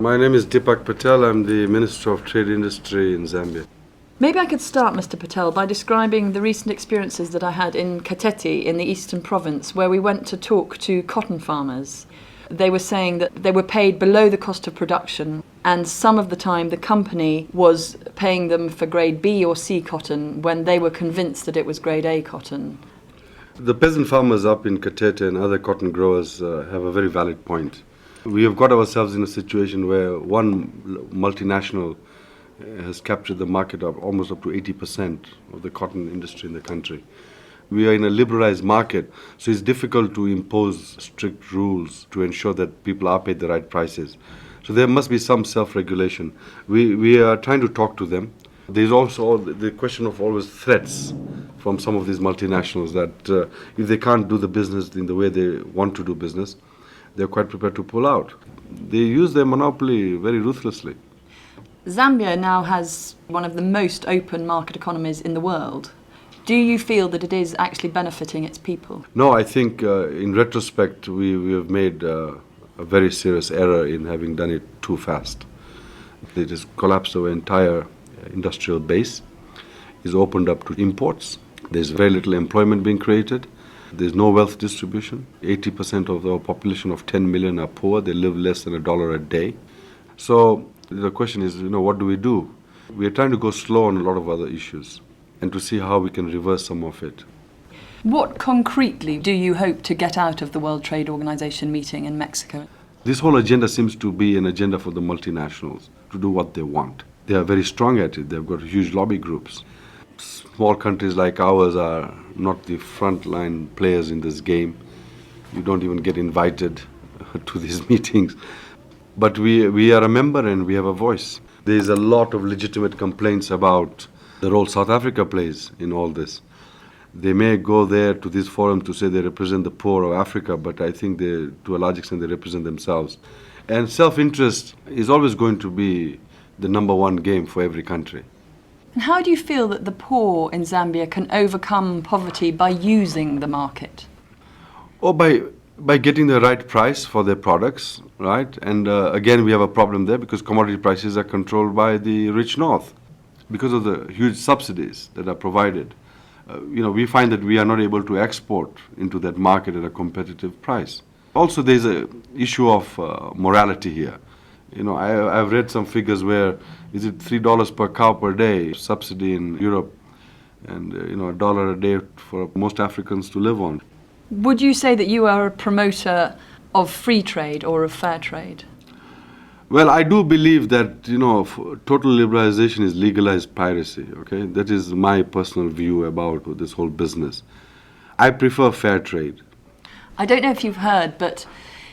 My name is Dipak Patel. I'm the Minister of Trade Industry in Zambia. Maybe I could start, Mr. Patel, by describing the recent experiences that I had in Katete in the Eastern Province, where we went to talk to cotton farmers. They were saying that they were paid below the cost of production, and some of the time the company was paying them for grade B or C cotton when they were convinced that it was grade A cotton. The peasant farmers up in Katete and other cotton growers have a very valid point. We have got ourselves in a situation where one multinational has captured the market of almost up to 80% of the cotton industry in the country. We are in a liberalized market, so it's difficult to impose strict rules to ensure that people are paid the right prices. So there must be some self-regulation. We are trying to talk to them. There's also the question of always threats from some of these multinationals that if they can't do the business in the way they want to do business, they're quite prepared to pull out. They use their monopoly very ruthlessly. Zambia now has one of the most open market economies in the world. Do you feel that it is actually benefiting its people? No, I think in retrospect we have made a very serious error in having done it too fast. It has collapsed our entire industrial base. It's opened up to imports. There's very little employment being created. There's no wealth distribution. 80% of our population of 10 million are poor. They live less than $1 a day. So the question is, what do we do? We are trying to go slow on a lot of other issues and to see how we can reverse some of it. What concretely do you hope to get out of the World Trade Organization meeting in Mexico? This whole agenda seems to be an agenda for the multinationals to do what they want. They are very strong at it. They've got huge lobby groups. Small countries like ours are not the frontline players in this game. You don't even get invited to these meetings. But we are a member and we have a voice. There is a lot of legitimate complaints about the role South Africa plays in all this. They may go there to this forum to say they represent the poor of Africa, but I think to a large extent they represent themselves. And self-interest is always going to be the number one game for every country. And how do you feel that the poor in Zambia can overcome poverty by using the market? Or by getting the right price for their products, right? And again, we have a problem there because commodity prices are controlled by the rich north because of the huge subsidies that are provided. We find that we are not able to export into that market at a competitive price. Also, there's an issue of morality here. I've read some figures where is it $3 per cow per day subsidy in Europe and $1 a day for most Africans to live on. Would you say that you are a promoter of free trade or of fair trade? Well, I do believe that, total liberalization is legalized piracy, okay? That is my personal view about this whole business. I prefer fair trade. I don't know if you've heard, but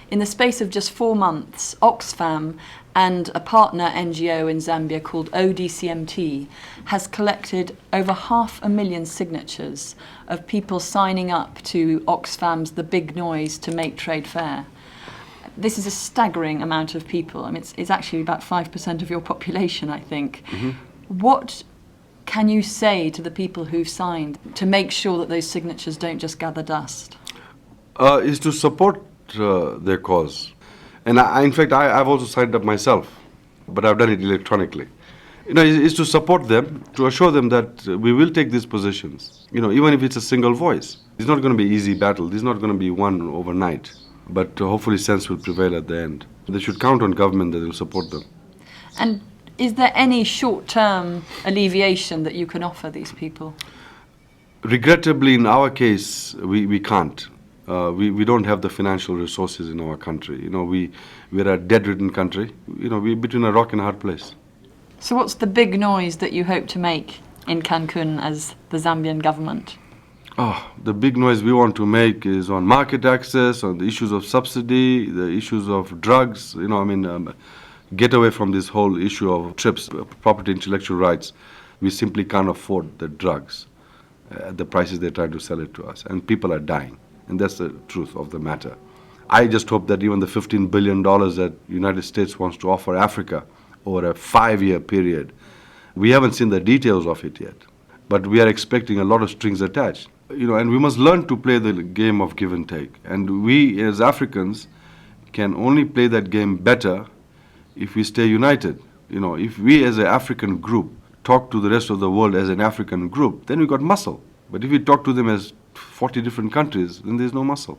in the space of just 4 months, Oxfam and a partner NGO in Zambia called ODCMT has collected over 500,000 signatures of people signing up to Oxfam's The Big Noise to make trade fair. This is a staggering amount of people. I mean, it's actually about 5% of your population, I think. Mm-hmm. What can you say to the people who've signed to make sure that those signatures don't just gather dust? Is to support their cause. And in fact, I've also signed up myself, but I've done it electronically. Is to support them, to assure them that we will take these positions, even if it's a single voice. It's not going to be an easy battle. This is not going to be won overnight. But hopefully sense will prevail at the end. They should count on government that will support them. And is there any short-term alleviation that you can offer these people? Regrettably, in our case, we can't. We don't have the financial resources in our country. We're a debt-ridden country. We're between a rock and a hard place. So what's the big noise that you hope to make in Cancun as the Zambian government? The big noise we want to make is on market access, on the issues of subsidy, the issues of drugs. Get away from this whole issue of TRIPS, property intellectual rights. We simply can't afford the drugs at the prices they try to sell it to us. And people are dying. And that's the truth of the matter. I just hope that even the $15 billion that the United States wants to offer Africa over a 5-year period, we haven't seen the details of it yet. But we are expecting a lot of strings attached. And we must learn to play the game of give and take. And we, as Africans, can only play that game better if we stay united. If we as an African group talk to the rest of the world as an African group, then we got muscle. But if we talk to them as 40 different countries, then there's no muscle.